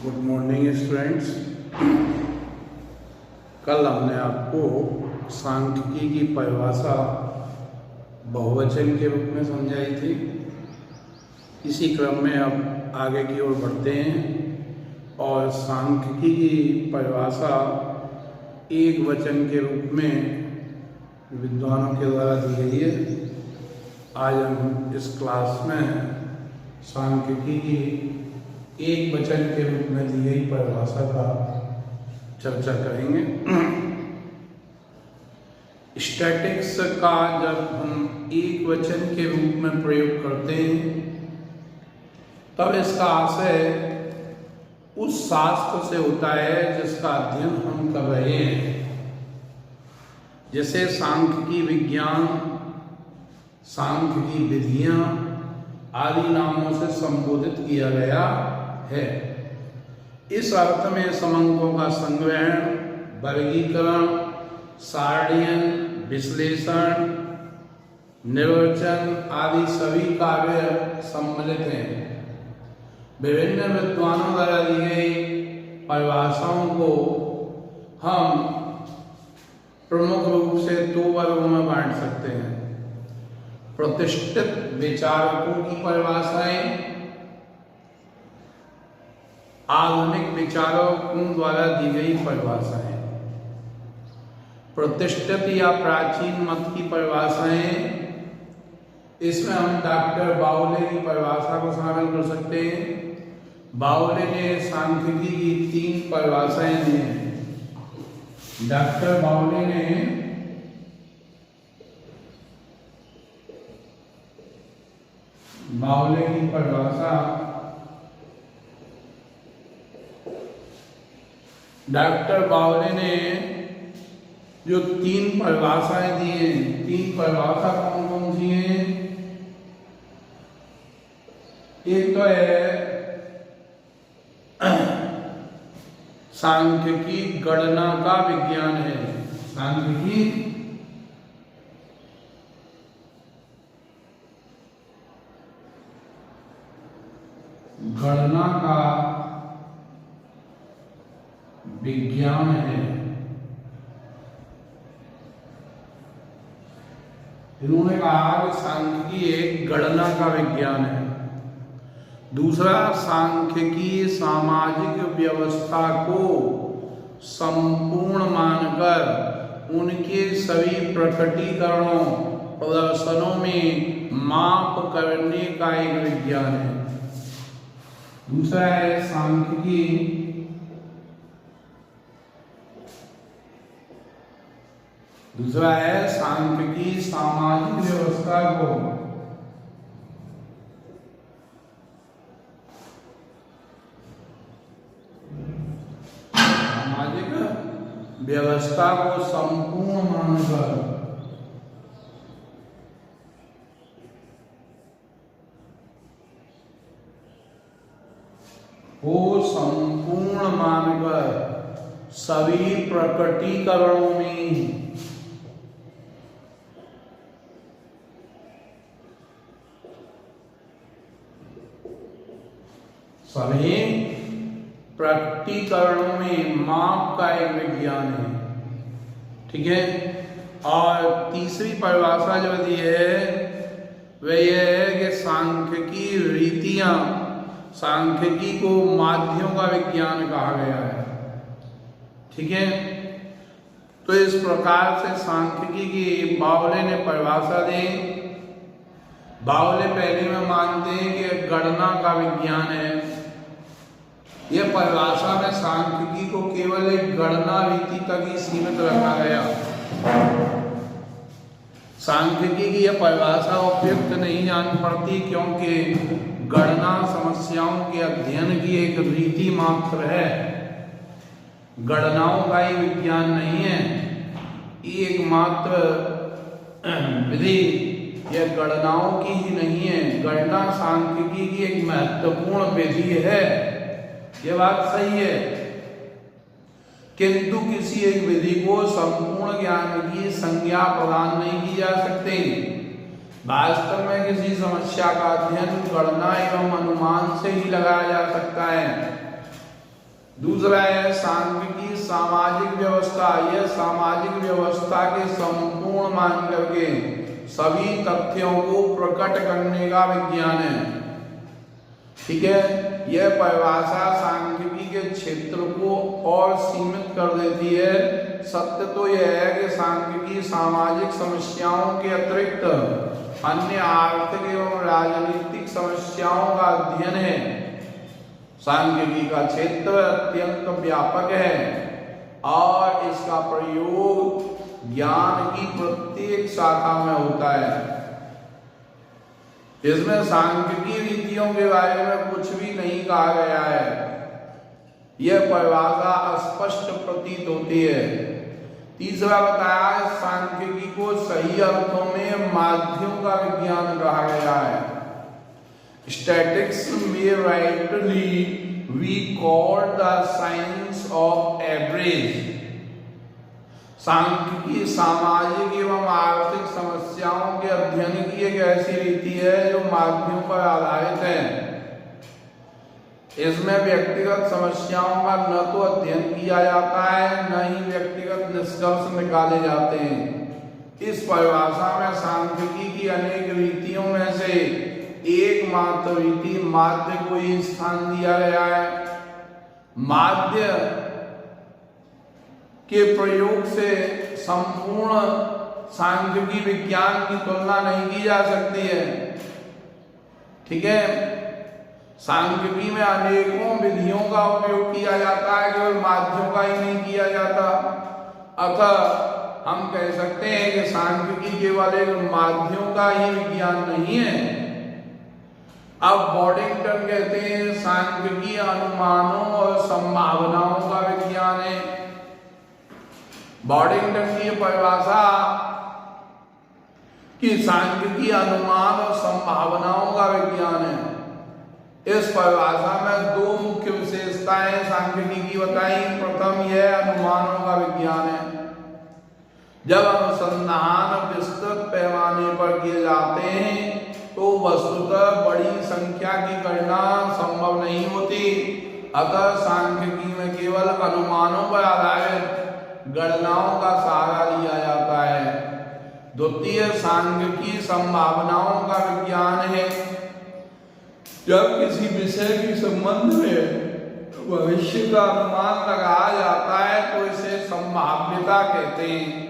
Good morning students. कल हमने आपको सांख्यिकी की परिभाषा बहुवचन के रूप में समझाई थी। इसी क्रम में अब आगे की ओर बढ़ते हैं और सांख्यिकी की परिभाषा एक वचन के रूप में विद्वानों के द्वारा दी गई है। आज हम इस क्लास में सांख्यिकी की एक वचन के रूप में दी गई परिभाषा का चर्चा करेंगे। स्टैटिक्स का जब हम एक वचन के रूप में प्रयोग करते हैं तब इसका आशय उस शास्त्र से होता है जिसका अध्ययन हम कर रहे हैं। जैसे सांख्यिकी विज्ञान, सांख्यिकी विधियां आदि नामों से संबोधित किया गया है। इस अर्थ में समंकों का संग्रहण, वर्गीकरण, सारणीयन, विश्लेषण, निर्वचन आदि सभी कार्य सम्मिलित हैं। विभिन्न विद्वानों द्वारा दी गई परिभाषाओं को हम प्रमुख रूप से दो वर्गों में बांट सकते हैं। प्रतिष्ठित विचारकों की परिभाषाएं, आधुनिक विचारकों द्वारा दी गई परिभाषाएं। प्रतिष्ठित या प्राचीन मत की परिभाषाएं, इसमें हम डॉक्टर बाउले की परिभाषा को शामिल कर सकते हैं। बाउले ने सांख्यिकी की 3 परिभाषाएं दी हैं। डॉक्टर बाउले ने की परिभाषा डॉक्टर बाउले ने जो 3 परिभाषाएं दी हैं, 3 परिभाषा कौन कौन सी हैं? एक तो है सांख्यिकी गणना का विज्ञान है। सांख्यिकी गणना का विज्ञान है। इन्होंने कहा कि सांख्यिकी एक गणना का विज्ञान है। दूसरा, सांख्यिकी सामाजिक व्यवस्था को संपूर्ण मानकर उनके सभी प्रकटीकरणों, प्रदर्शनों में माप करने का एक विज्ञान है। दूसरा है सांख्यिकी सामाजिक व्यवस्था को संपूर्ण मानकर सभी प्रकटीकरणों में माप का एक विज्ञान है। ठीक है। और तीसरी परिभाषा जो दी है वह यह है कि सांख्यिकी रीतियां, सांख्यिकी को माध्यमों का विज्ञान कहा गया है। ठीक है। तो इस प्रकार से सांख्यिकी की बाउले ने परिभाषा दी। बाउले पहले में मानते हैं कि गणना का विज्ञान है। यह परिभाषा में सांख्यिकी को केवल एक गणना रीति तक ही सीमित रखा गया। सांख्यिकी की यह परिभाषा उपयुक्त नहीं जान पड़ती क्योंकि गणना समस्याओं के अध्ययन की एक रीति मात्र है, गणनाओं का ही विज्ञान नहीं है। एकमात्र विधि यह गणनाओं की ही नहीं है, गणना सांख्यिकी की एक महत्वपूर्ण विधि है। यह बात सही है, किंतु किसी एक विधि को संपूर्ण ज्ञान की संज्ञा प्रदान नहीं की जा सकती। वास्तव में किसी समस्या का अध्ययन गणना एवं अनुमान से ही लगाया जा सकता है। दूसरा है सांख्यिकी सामाजिक व्यवस्था। यह सामाजिक व्यवस्था के संपूर्ण मान करके सभी तथ्यों को प्रकट करने का विज्ञान है। ठीक है, यह परिभाषा सांख्यिकी के क्षेत्र को और सीमित कर देती है। सत्य तो यह है कि सांख्यिकी सामाजिक समस्याओं के अतिरिक्त अन्य आर्थिक एवं राजनीतिक समस्याओं का अध्ययन है। सांख्यिकी का क्षेत्र अत्यंत व्यापक है और इसका प्रयोग ज्ञान की प्रत्येक शाखा में होता है। इसमें सांख्यिकी रीतियों के बारे में कुछ भी नहीं कहा गया है। यह परिभाषा अस्पष्ट प्रतीत होती है। तीसरा बताया, सांख्यिकी को सही अर्थों में माध्यम का विज्ञान कहा गया है। Statistics may rightly be called the science of average। सांख्यिकी सामाजिक एवं आर्थिक समस्याओं के अध्ययन की एक ऐसी रीति है जो माध्यम पर आधारित है। इसमें व्यक्तिगत समस्याओं का न तो अध्ययन किया जाता है, न ही व्यक्तिगत निष्कर्ष निकाले जाते हैं। इस परिभाषा में सांख्यिकी की अनेक रीतियों में से एकमात्र रीति माध्य को ही स्थान दिया गया है। माध्य के प्रयोग से संपूर्ण सांख्यिकी विज्ञान की तुलना नहीं की जा सकती है। ठीक है, सांख्यिकी में अनेकों विधियों का उपयोग किया जाता है, केवल माध्यम का ही नहीं किया जाता। अतः हम कह सकते हैं कि सांख्यिकी केवल एक माध्यम का ही विज्ञान नहीं है। अब बॉडिंगटन कहते हैं सांख्यिकी अनुमानों और संभावनाओं का विज्ञान है। बॉडिंगटन की परिभाषा कि सांख्यिकी अनुमान और संभावनाओं का विज्ञान है। इस परिभाषा में दो मुख्य विशेषताएं सांख्यिकी की बताई। प्रथम, यह अनुमानों का विज्ञान है। जब अनुसंधान विस्तृत पैमाने पर किए जाते हैं तो वस्तुतः बड़ी संख्या की गणना संभव नहीं होती। अतः सांख्यिकी में केवल अनुमानों पर आधारित गणनाओं का सहारा लिया जाता है। द्वितीय, सांख्यिकी संभावनाओं का विज्ञान है। जब किसी विषय के संबंध में भविष्य का अनुमान लगाया जाता है तो इसे संभाव्यता कहते हैं।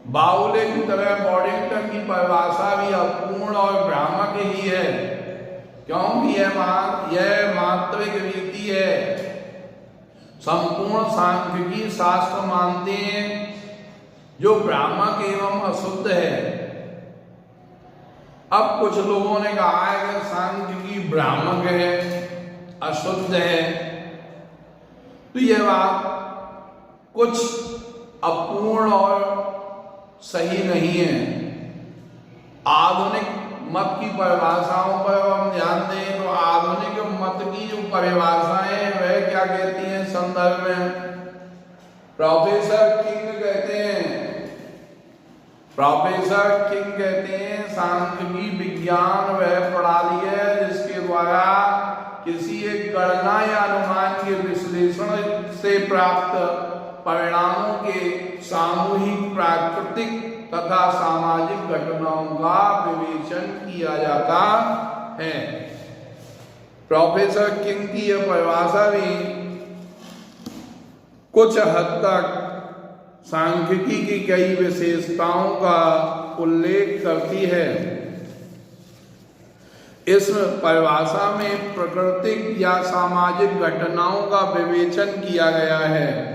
बाउले की तरह बॉडिंगटन की परिभाषा भी अपूर्ण और भ्रामक ही है, क्योंकि यह मात्रिक रीति है। संपूर्ण सांख्यिकी शास्त्र मानते हैं जो भ्रामक एवं अशुद्ध है। अब कुछ लोगों ने कहा है कि सांख्यिकी भ्रामक है, अशुद्ध है, तो यह बात कुछ अपूर्ण और सही नहीं है। आधुनिक मत की परिभाषाओं पर हम ध्यान दें तो आधुनिक मत की जो परिभाषाएं वह क्या कहती हैं संदर्भ में, प्रोफेसर किंग कहते हैं सांख्यिकी विज्ञान वह प्रणाली है जिसके द्वारा किसी एक गणना या अनुमान के विश्लेषण से प्राप्त परिणामों के सामूहिक प्राकृतिक तथा सामाजिक घटनाओं का विवेचन किया जाता है। प्रोफेसर किंग की यह परिभाषा भी कुछ हद तक सांख्यिकी की कई विशेषताओं का उल्लेख करती है। इस परिभाषा में प्राकृतिक या सामाजिक घटनाओं का विवेचन किया गया है।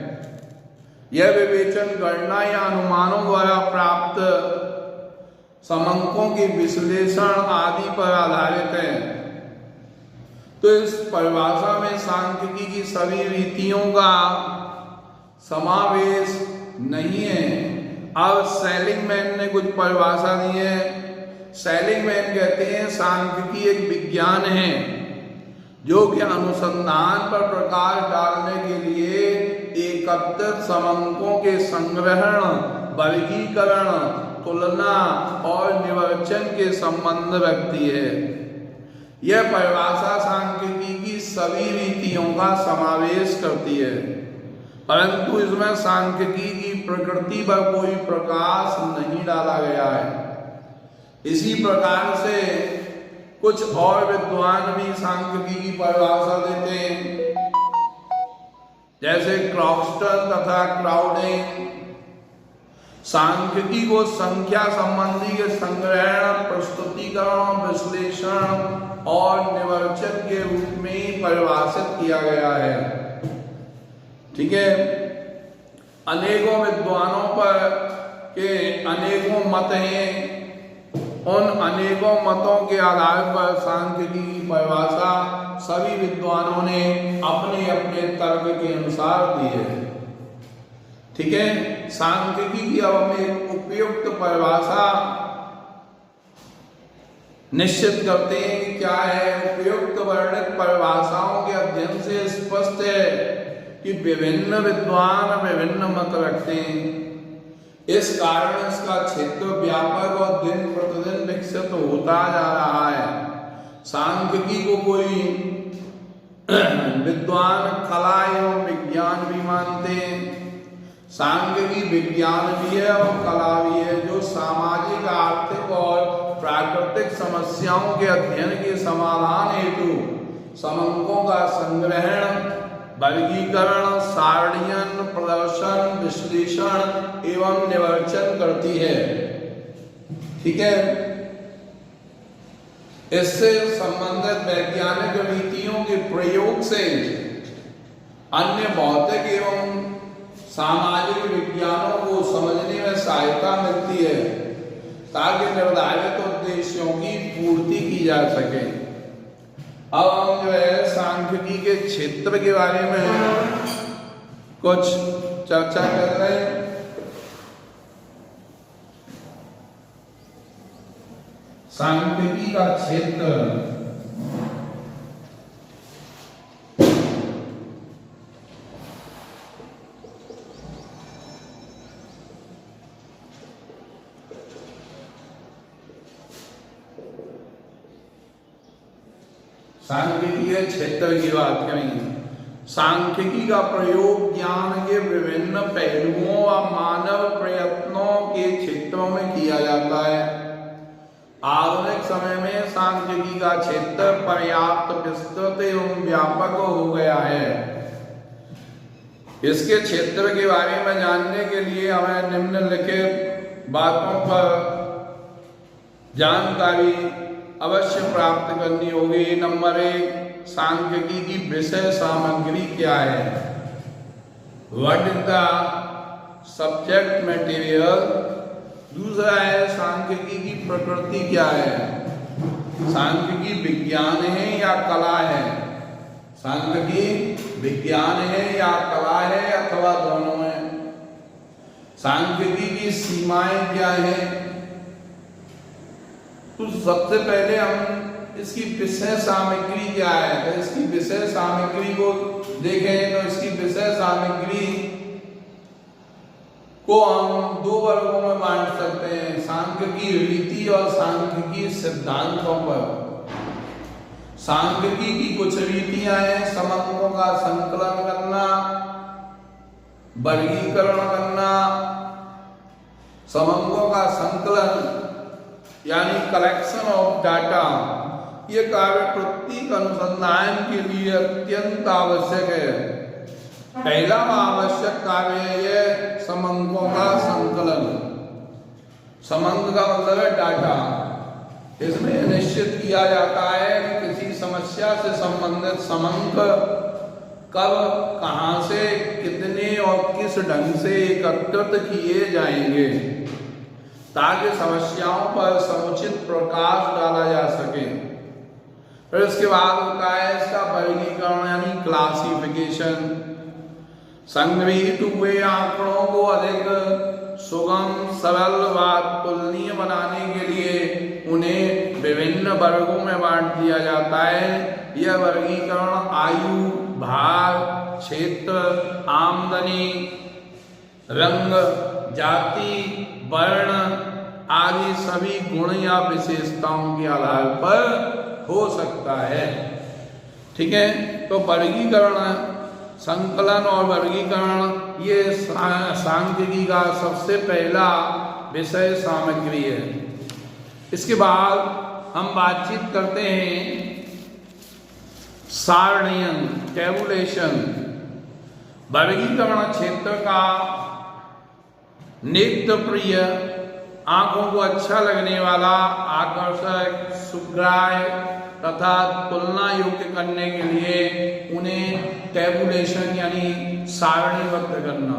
यह विवेचन गणना या अनुमानों द्वारा प्राप्त समंकों के विश्लेषण आदि पर आधारित है। तो इस परिभाषा में सांख्यिकी की सभी रीतियों का समावेश नहीं है। अब सेलिंगमैन ने कुछ परिभाषा दी है। सेलिंगमैन कहते हैं सांख्यिकी एक विज्ञान है जो कि अनुसंधान पर प्रकाश डालने के लिए एकत्रित समंकों के संग्रहण, वर्गीकरण, तुलना और निवर्चन के संबंध रखती है। यह परिभाषा सांख्यिकी की सभी रीतियों का समावेश करती है, परंतु इसमें सांख्यिकी की प्रकृति पर कोई प्रकाश नहीं डाला गया है। इसी प्रकार से कुछ और विद्वान भी सांख्यिकी की परिभाषा देते हैं, जैसे क्रॉक्स्टन तथा क्राउडिंग सांख्यिकी को संख्या संबंधी के संग्रहण, प्रस्तुतिकरण, विश्लेषण और निवर्चन के रूप में ही परिभाषित किया गया है। ठीक है, अनेकों विद्वानों पर के अनेकों मत हैं। उन अनेकों मतों के आधार पर सांख्यिकी की परिभाषा सभी विद्वानों ने अपने अपने तर्क के अनुसार दी है। ठीक है, सांख्यिकी की अब हम एक उपयुक्त परिभाषा निश्चित करते हैं कि क्या है। उपयुक्त वर्णित परिभाषाओं के अध्ययन से स्पष्ट है कि विभिन्न विद्वान विभिन्न मत रखते हैं। इस कारण इसका क्षेत्र व्यापक और दिन प्रतिदिन विकसित होता जा रहा है। सांख्यिकी को कोई विद्वान कला एवं विज्ञान भी मानते हैं। सांख्यिकी विज्ञान भी है और कला भी है, जो सामाजिक, आर्थिक और प्राकृतिक समस्याओं के अध्ययन के समाधान हेतु समंकों का संग्रहण, वर्गीकरण, सारणियन, प्रदर्शन, विश्लेषण एवं निवर्चन करती है। ठीक है, इससे संबंधित वैज्ञानिक रीतियों के प्रयोग से अन्य भौतिक एवं सामाजिक विज्ञानों को समझने में सहायता मिलती है, ताकि निर्धारित उद्देश्यों की पूर्ति की जा सके। अब हम जो है सांख्यिकी के क्षेत्र के बारे में कुछ चर्चा कर रहे हैं। सांख्यिकी का क्षेत्र सांख्यिकी के क्षेत्र की बात करेंगे। सांख्यिकी का प्रयोग ज्ञान के विभिन्न पहलुओं व मानव प्रयत्नों के क्षेत्रों में किया जाता है। आधुनिक समय में सांख्यिकी का क्षेत्र पर्याप्त विस्तृत एवं व्यापक हो गया है। इसके क्षेत्र के बारे में जानने के लिए हमें निम्नलिखित बातों पर जानकारी अवश्य प्राप्त करनी होगी। नंबर 1, सांख्यिकी की विषय सामग्री क्या है? What is the subject material? दूसरा है सांख्यिकी की प्रकृति क्या है? सांख्यिकी विज्ञान है या कला है? सांख्यिकी विज्ञान है या कला है अथवा दोनों है? सांख्यिकी की सीमाएं क्या है? तो सबसे पहले हम इसकी विषय सामग्री क्या है, तो इसकी विषय सामग्री को देखें तो इसकी विषय सामग्री को हम दो वर्गों में बांट सकते हैं, सांख्यिकी रीति और सांख्यिकी सिद्धांतों पर। सांख्यिकी की कुछ रीतियां हैं, समंकों का संकलन करना, वर्गीकरण करना। समंकों का संकलन यानी कलेक्शन ऑफ डाटा, ये कार्य प्रत्येक अनुसंधान के लिए अत्यंत आवश्यक है। पहला आवश्यक कार्य है समंकों का संकलन। समंक का मतलब है डाटा। इसमें निश्चित किया जाता है कि किसी समस्या से संबंधित समंक कब, कहां से, कितने और किस ढंग से एकत्रित किए जाएंगे, ताकि समस्याओं पर समुचित प्रकाश डाला जा सके। फिर इसके बाद होता है इसका वर्गीकरण यानी क्लासिफिकेशन। संग्रहित हुए आंकड़ों को अधिक सुगम, सरल व तुलनीय बनाने के लिए उन्हें विभिन्न वर्गों में बांट दिया जाता है। यह वर्गीकरण आयु, भाग, क्षेत्र, आमदनी, रंग, जाति, वर्ण आदि सभी गुण या विशेषताओं के आधार पर हो सकता है। ठीक है, तो वर्गीकरण, संकलन और वर्गीकरण ये सांख्यिकी का सबसे पहला विषय सामग्री है। इसके बाद हम बातचीत करते हैं सारणीयन, टेबुलेशन। वर्गीकरण क्षेत्र का नित्य प्रिय, आंखों को अच्छा लगने वाला, आकर्षक, सुग्राह्य तथा तुलना योग्य करने के लिए उन्हें टेबुलेशन यानी सारणीबद्ध करना।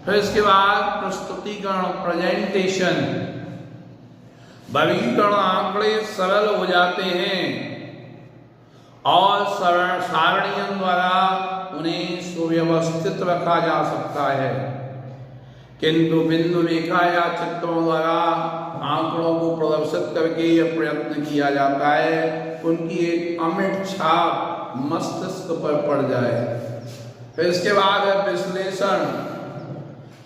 फिर इसके बाद प्रस्तुतिकरण, प्रेजेंटेशन। वर्गीकरण आंकड़े सरल हो जाते हैं और सारणियों द्वारा उन्हें सुव्यवस्थित रखा जा सकता है, किंतु बिंदु रेखा या चित्रों द्वारा आंकड़ों को प्रदर्शित करके यह प्रयत्न किया जाता है उनकी एक अमिट छाप मस्तिष्क पर पड़ जाए। फिर इसके बाद है विश्लेषण।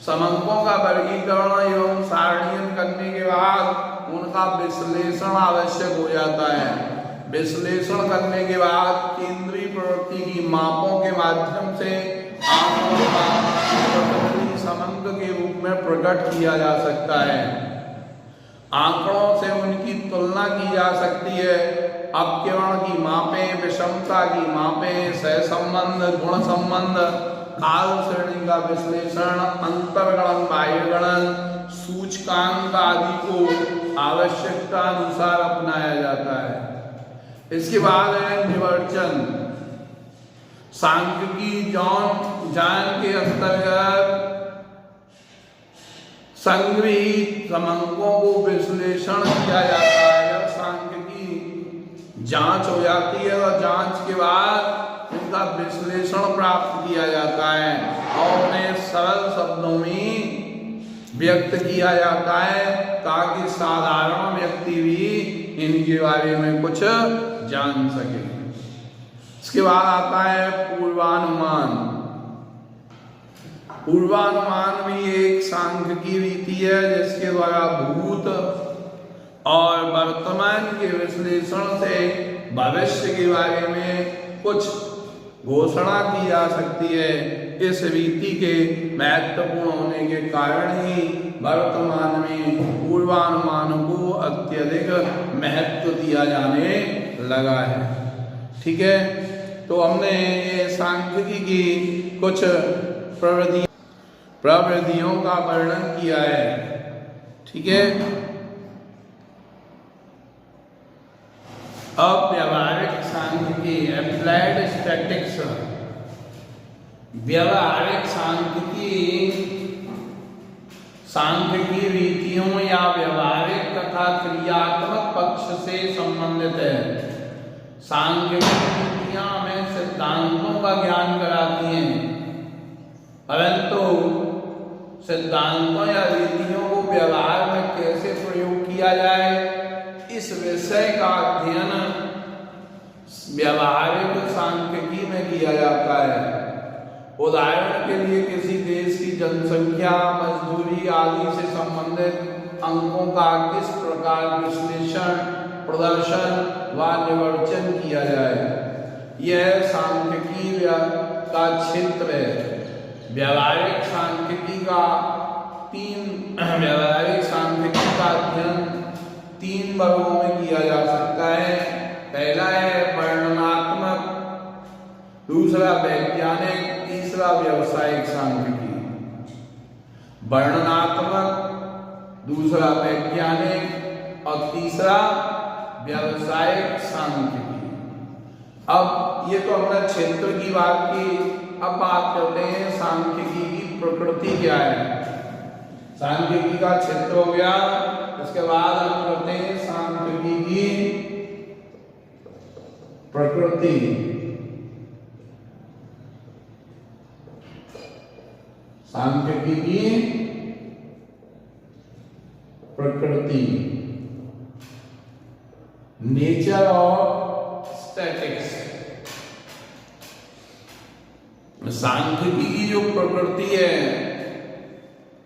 समंकों का वर्गीकरण एवं सारणीयन करने के बाद उनका विश्लेषण आवश्यक हो जाता है। विश्लेषण करने के बाद केंद्रीय प्रवृत्ति की मापों के माध्यम से आंकड़ों का प्रतिनिधि समंक के रूप में प्रकट किया जा सकता है। आंकड़ों से उनकी तुलना की जा सकती है। अपकिरण की मापें, विषमता की मापें, सहसंबंध, गुण संबंध, काल श्रेणी का विश्लेषण, अंतर्गणन, बाह्यगणन, सूचकांक आदि को आवश्यकता अनुसार अपनाया जाता है। इसके बाद है निवर्चन। सांख्यिकी ज्ञान के अंतर्गत संग्रहित समंकों को विश्लेषण किया जाता है। जब सांख्यिकी जांच हो जाती है और जांच के बाद उनका विश्लेषण प्राप्त किया जाता है और उन्हें सरल शब्दों में व्यक्त किया जाता है ताकि साधारण व्यक्ति भी इनके बारे में कुछ जान सके। इसके बाद आता है पूर्वानुमान। पूर्वानुमान भी एक सांख्यिकी रीति है जिसके द्वारा भूत और वर्तमान के विश्लेषण से भविष्य के बारे में कुछ घोषणा की जा सकती है। इस रीति के महत्वपूर्ण होने के कारण ही वर्तमान में पूर्वानुमान को अत्यधिक महत्व दिया जाने लगा है। ठीक है, तो हमने ये सांख्यिकी की कुछ प्रवृत्तियों का वर्णन किया है। ठीक है, अब व्यावहारिक सांख्यिकी, एप्लाइड स्टैटिक्स। व्यावहारिक सांख्यिकी रीतियों या व्यवहारिक तथा क्रियात्मक पक्ष से संबंधित है। सांख्यिकी रीतियां हमें सिद्धांतों का ज्ञान कराती हैं, परंतु सिद्धांतों या रीतियों को व्यवहार में कैसे प्रयोग किया जाए इस विषय का अध्ययन व्यावहारिक सांख्यिकी में किया जाता है। उदाहरण के लिए किसी देश की जनसंख्या, मजदूरी आदि से संबंधित अंकों का किस प्रकार विश्लेषण, प्रदर्शन व निवर्चन किया जाए, यह सांख्यिकी का क्षेत्र है। व्यावहारिक सांख्यिकी का अध्ययन 3 वर्गों में किया जा सकता है। पहला है वर्णनात्मक, दूसरा वैज्ञानिक, तीसरा व्यावसायिक सांख्यिकी। वर्णनात्मक, दूसरा वैज्ञानिक और तीसरा व्यावसायिक सांख्यिकी। अब ये तो हमने क्षेत्र की बात की, अब बात करते हैं सांख्यिकी की प्रकृति क्या है। सांख्यिकी का क्षेत्र हो गया, इसके बाद हम करते हैं सांख्यिकी की प्रकृति। सांख्यिकी की प्रकृति, नेचर ऑफ स्टैटिक्स। सांख्यिकी की जो प्रकृति है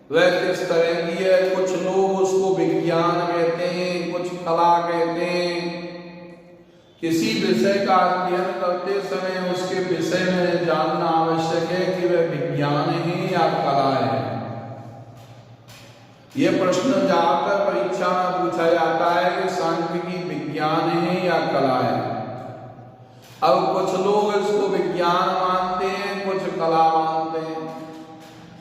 वह किस तरह की है। कुछ लोग उसको विज्ञान कहते हैं, कुछ कला कहते हैं, किसी विषय का अध्ययन करते समय उसके विषय में जानना आवश्यक है कि वह विज्ञान है या कला है। यह प्रश्न जाकर परीक्षा में पूछा जाता है कि सांख्यिकी विज्ञान है या कला है। अब कुछ लोग इसको विज्ञान मानते हैं, कुछ कला मानते हैं।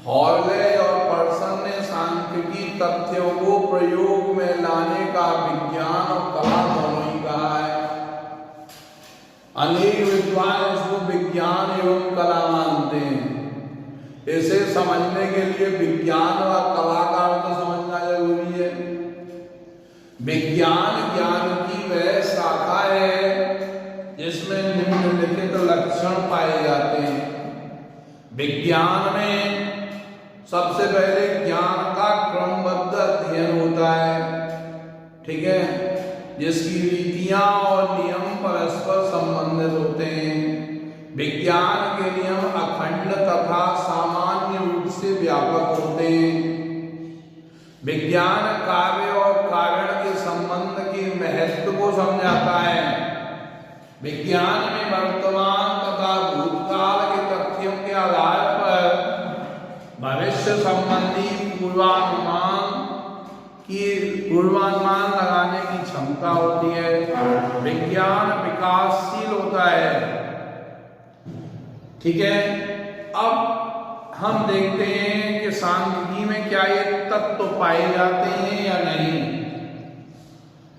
हॉर्ले और पर्सन ने सांख्यिकी तथ्यों को प्रयोग में लाने का विज्ञान और कला दोनों ही कहा है। अनेक विद्वान इसको विज्ञान एवं कला मानते हैं। इसे समझने के लिए विज्ञान व कला का अर्थ समझना जरूरी है। विज्ञान ज्ञान की वह शाखा है जिसमें निम्नलिखित लक्षण पाए जाते हैं। विज्ञान में सबसे पहले ज्ञान का क्रमबद्ध अध्ययन होता है, ठीक है, जिसकी रीतियां और नियम परस्पर संबंधित होते हैं। विज्ञान के नियम अखंड तथा सामान्य रूप से व्यापक होते हैं। विज्ञान कार्य और कारण के संबंध के महत्व को समझाता है। विज्ञान में वर्तमान तथा भूतकाल के तथ्यों के आधार पर भविष्य संबंधी पूर्वानुमान लगाने की क्षमता होती है। विज्ञान विकासशील होता है, ठीक है। अब हम देखते हैं कि सांख्यिकी में क्या ये तत्व पाए जाते हैं या नहीं।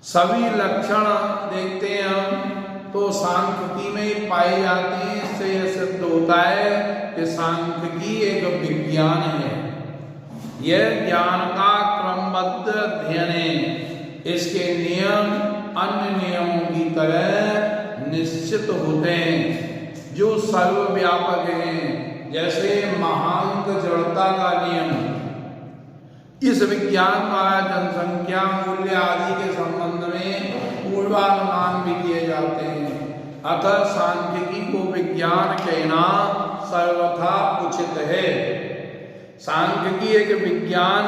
सभी लक्षण देखते हैं हम तो सांख्यिकी में ही पाए जाते हैं। इससे यह सिद्ध होता है कि सांख्यिकी एक विज्ञान है। यह ज्ञान का क्रमबद्ध अध्ययन है। इसके नियम अन्य नियमों की तरह निश्चित होते हैं जो सर्वव्यापक हैं, जैसे महांक जड़ता का नियम। इस विज्ञान द्वारा जनसंख्या मूल्य आदि के संबंध में पूर्वानुमान भी किए जाते हैं। अतः सांख्यिकी को विज्ञान कहना सर्वथा उचित है। सांख्यिकी एक विज्ञान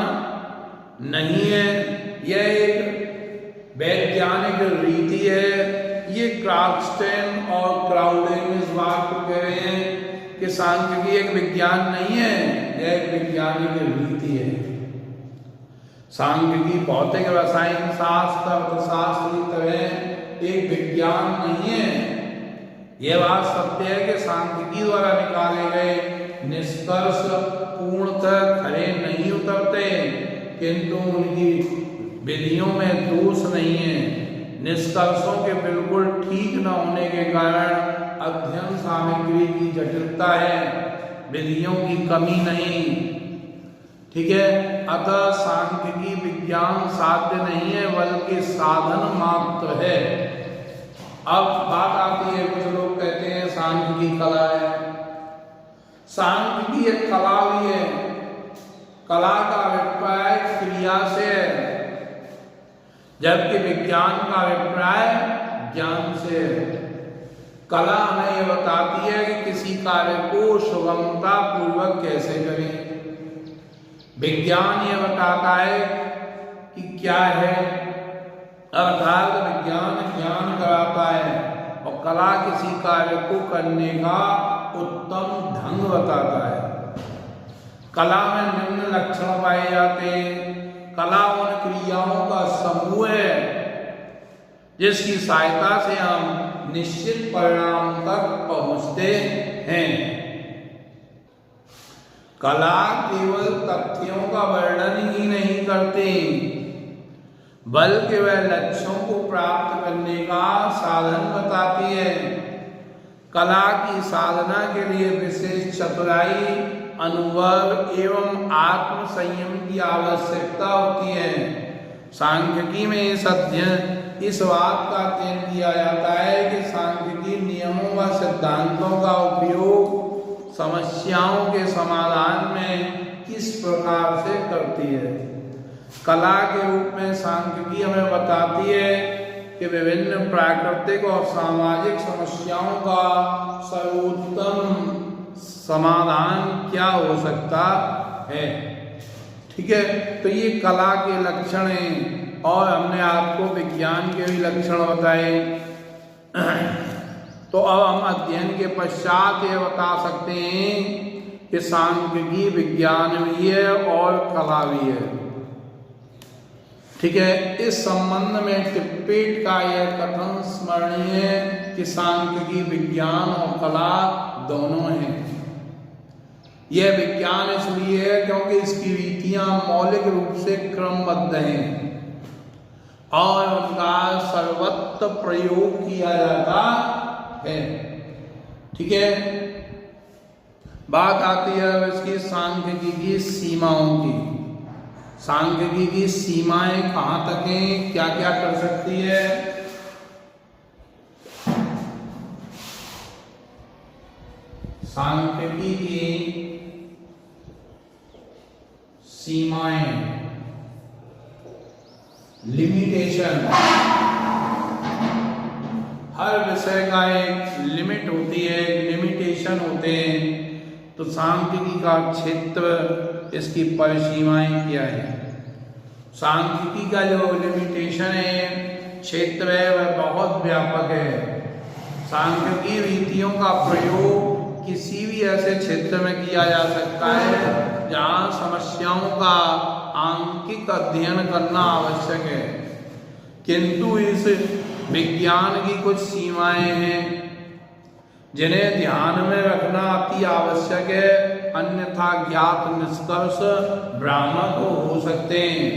नहीं है, यह एक वैज्ञानिक रीति है। ये क्राफ्टस्टेन और क्राउडेन इस बात को कह रहे हैं कि सांख्यिकी एक विज्ञान नहीं है, यह एक वैज्ञानिक रीति है। सांख्यिकी भौतिक रसायन शास्त्र अर्थशास्त्र की तरह एक विज्ञान नहीं है। यह बात सत्य है कि सांख्यिकी द्वारा निकाले गए निष्कर्ष पूर्णतः खरे नहीं उतरते, किंतु उनकी विधियों में दोष नहीं है। निष्कर्षों के बिल्कुल ठीक न होने के कारण अध्ययन सामग्री की जटिलता है, विधियों की कमी नहीं, ठीक है। अतः सांख्यिकी विज्ञान साध्य नहीं है बल्कि साधन मात्र है। अब बात आती है, कुछ लोग कहते हैं सांख्यिकी कला है। सांख्यिकी एक कला भी है। कला का अभिप्राय क्रिया से है, जबकि विज्ञान का अभिप्राय ज्ञान से है। कला हमें यह बताती है कि किसी कार्य को सुगमता पूर्वक कैसे करें। विज्ञान यह बताता है कि क्या है, अर्थात विज्ञान ज्ञान कराता है, और कला किसी कार्य को करने का उत्तम ढंग बताता है। कला में निम्न लक्षण पाए जाते हैं। कला उन क्रियाओं का समूह है जिसकी सहायता से हम निश्चित परिणाम तक पहुंचते हैं। कला केवल तथ्यों का वर्णन ही नहीं करती, बल्कि वह लक्ष्यों को प्राप्त करने का साधन बताती है। कला की साधना के लिए विशेष चतुराई, अनुभव एवं आत्म संयम की आवश्यकता होती है। सांख्यिकी में इस बात का अध्ययन किया जाता है कि सांख्यिकी नियमों व सिद्धांतों का उपयोग समस्याओं के समाधान में किस प्रकार से करती है। कला के रूप में सांख्यिकी हमें बताती है कि विभिन्न प्राकृतिक और सामाजिक समस्याओं का सर्वोत्तम समाधान क्या हो सकता है, ठीक है। तो ये कला के लक्षण हैं, और हमने आपको विज्ञान के भी लक्षण बताए। तो अब हम अध्ययन के पश्चात ये बता सकते हैं कि सांख्यिकी विज्ञान भी है और कला भी है। ठीक है, इस संबंध में टिप्पेट का यह कथन स्मरणीय है कि सांख्यिकी विज्ञान और कला दोनों हैं। यह विज्ञान इसलिए है क्योंकि इसकी रीतियां मौलिक रूप से क्रमबद्ध हैं और उनका सर्वत्र प्रयोग किया जाता है। ठीक है, बात आती है इसकी सांख्यिकी की सीमाओं की। सांख्यिकी की सीमाएं कहां तक हैं, क्या क्या कर सकती है। सांख्यिकी की सीमाएं, लिमिटेशन। हर विषय का एक लिमिट होती है, लिमिटेशन होते हैं। तो सांख्यिकी का क्षेत्र, इसकी परिसीमाएं क्या है। सांख्यिकी का जो लिमिटेशन है, क्षेत्र है, वह बहुत व्यापक है। सांख्यिकी रीतियों का प्रयोग किसी भी ऐसे क्षेत्र में किया जा सकता है जहाँ समस्याओं का आंकिक अध्ययन करना आवश्यक है, किंतु इस विज्ञान की कुछ सीमाएं हैं जिन्हें ध्यान में रखना अति आवश्यक है, अन्यथा ज्ञात निष्कर्ष भ्रामक हो सकते हैं।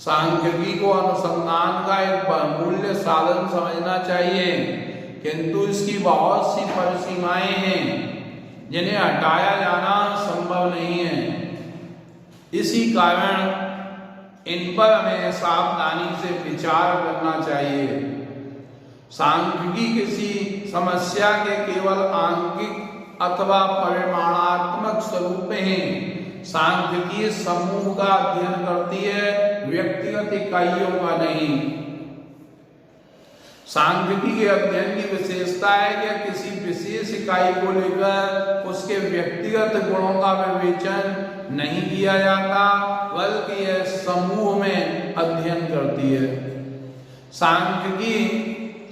सांख्यिकी को अनुसंधान का एक बहुमूल्य साधन समझना चाहिए, किंतु इसकी बहुत सी परिसीमाएं हैं जिन्हें हटाया जाना संभव नहीं है। इसी कारण इन पर हमें सावधानी से विचार करना चाहिए। सांख्यिकी किसी समस्या के केवल आंकिक अथवा परिमाणात्मक स्वरूप में सांख्यिकी समूह का अध्ययन करती है, व्यक्तिगत इकाइयों का नहीं। सांख्यिकी के अध्ययन की विशेषता है कि किसी विशेष इकाई को लेकर उसके व्यक्तिगत गुणों का विवेचन नहीं किया जाता, बल्कि यह समूह में अध्ययन करती है। सांख्यिकी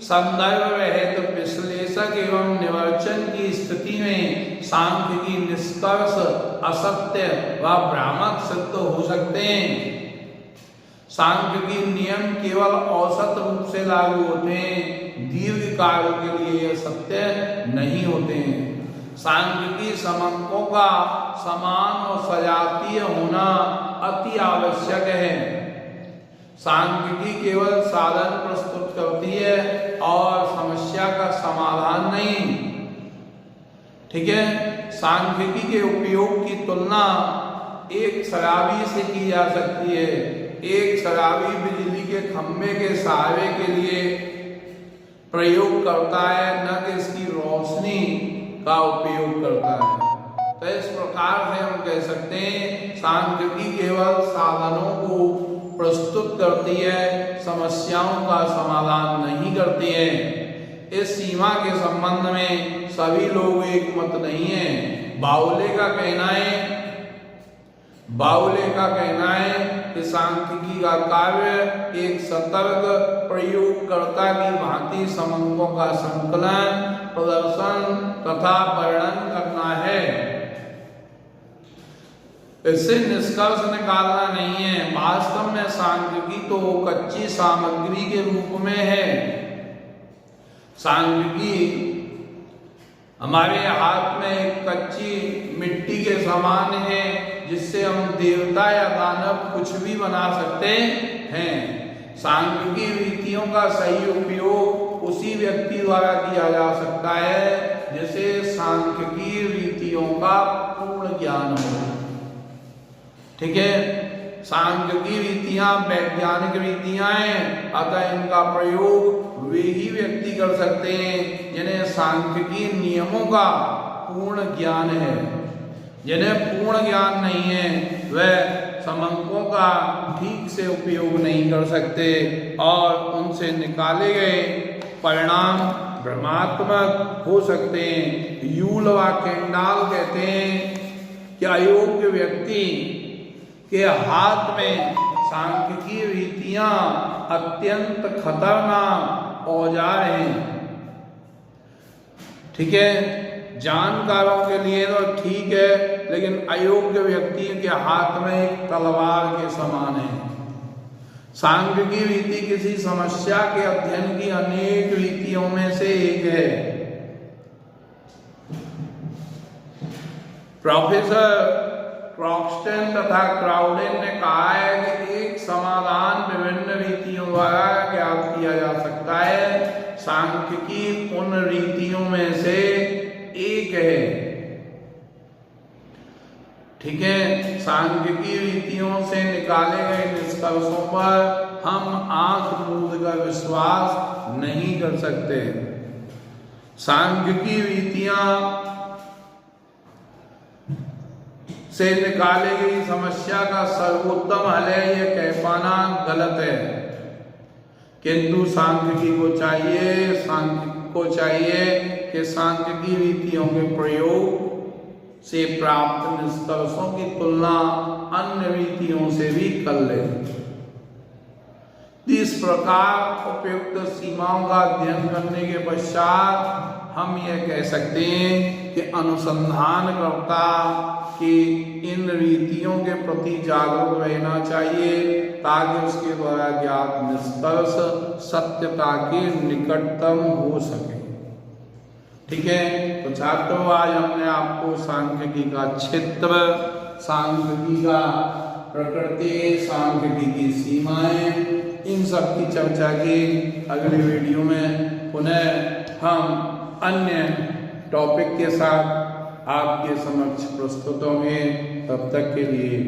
संदर्भ रहित विश्लेषक एवं निवर्चन की स्थिति में सांख्यिकी निष्कर्ष असत्य व भ्रामक सिद्ध हो सकते हैं। सांख्यिकी नियम केवल औसत रूप से लागू होते हैं, दीर्घ काल के लिए यह सत्य नहीं होते हैं। सांख्यिकी समंकों का समान और सजातीय होना अति आवश्यक है। सांख्यिकी केवल साधन प्रस्तुत करती है और समस्या का समाधान नहीं। ठीक है, सांख्यिकी के उपयोग की तुलना एक शराबी से की जा सकती है। एक शराबी बिजली के खंभे के सहारे के लिए प्रयोग करता है, न कि इसकी रोशनी का उपयोग करता है। तो इस प्रकार से हम कह सकते हैं सांख्यिकी केवल साधनों को प्रस्तुत करती है, समस्याओं का समाधान नहीं करती है। इस सीमा के संबंध में सभी लोग एक मत नहीं है। बाउले का कहना है कि सांख्यिकी का कार्य एक सतर्क प्रयोगकर्ता की भांति समंकों का संकलन, प्रदर्शन तथा वर्णन करना है। इससे निष्कर्ष निकालना नहीं है। वास्तव में सांख्यिकी तो कच्ची सामग्री के रूप में है। सांख्यिकी हमारे हाथ में एक कच्ची मिट्टी के समान है, जिससे हम देवता या दानव कुछ भी बना सकते हैं। सांख्यिकी रीतियों का सही उपयोग उसी व्यक्ति द्वारा किया जा सकता है जिसे सांख्यिकी रीतियों का पूर्ण ज्ञान हो। ठीक है, सांख्यिकी रीतियां वैज्ञानिक रीतियां हैं, अतः इनका प्रयोग वे ही व्यक्ति कर सकते हैं जिन्हें सांख्यिकी नियमों का पूर्ण ज्ञान है। जिन्हें पूर्ण ज्ञान नहीं है वह समंकों का ठीक से उपयोग नहीं कर सकते और उनसे निकाले गए परिणाम भ्रमात्मक हो सकते हैं। यूल व केंडाल कहते हैं कि अयोग्य व्यक्ति के हाथ में सांख्यिकी रीतियां अत्यंत खतरनाक औजार हैं। ठीक है, जानकारों के लिए तो ठीक है, लेकिन अयोग्य व्यक्तियों के हाथ में एक तलवार के समान है। सांख्य की रीति किसी समस्या के अध्ययन की अनेक रीतियों में से एक है। प्रोफेसर क्रॉक्स्टन तथा क्राउडेन ने कहा है कि एक समाधान विभिन्न रीतियों द्वारा ज्ञात किया जा सकता है। सांख्यिकी उन रीतियों में से एक है। ठीक है, सांख्यिकी रीतियों से निकाले गए निष्कर्षों पर हम आंख मूंद कर विश्वास नहीं कर सकते। सांख्यिकी रीतियां से निकाली गई समस्या का सर्वोत्तम हल है, यह कह पाना गलत है। किंतु सांख्यिकी को चाहिए कि सांख्यिकी रीतियों के प्रयोग से प्राप्त निष्कर्षों की तुलना अन्य रीतियों से भी कर ले। इस प्रकार उपयुक्त सीमाओं का अध्ययन करने के पश्चात हम यह कह सकते हैं कि अनुसंधानकर्ता कि इन रीतियों के प्रति जागरूक रहना चाहिए ताकि उसके द्वारा ज्ञात निष्कर्ष सत्यता के निकटतम हो सके। ठीक है, तो छात्रों आज हमने आपको सांख्यिकी का क्षेत्र, सांख्यिकी का प्रकृति, सांख्यिकी की सीमाएं, इन सब की चर्चा की। अगले वीडियो में पुनः हम अन्य टॉपिक के साथ आपके समक्ष प्रस्तुत होंगे। तब तक के लिए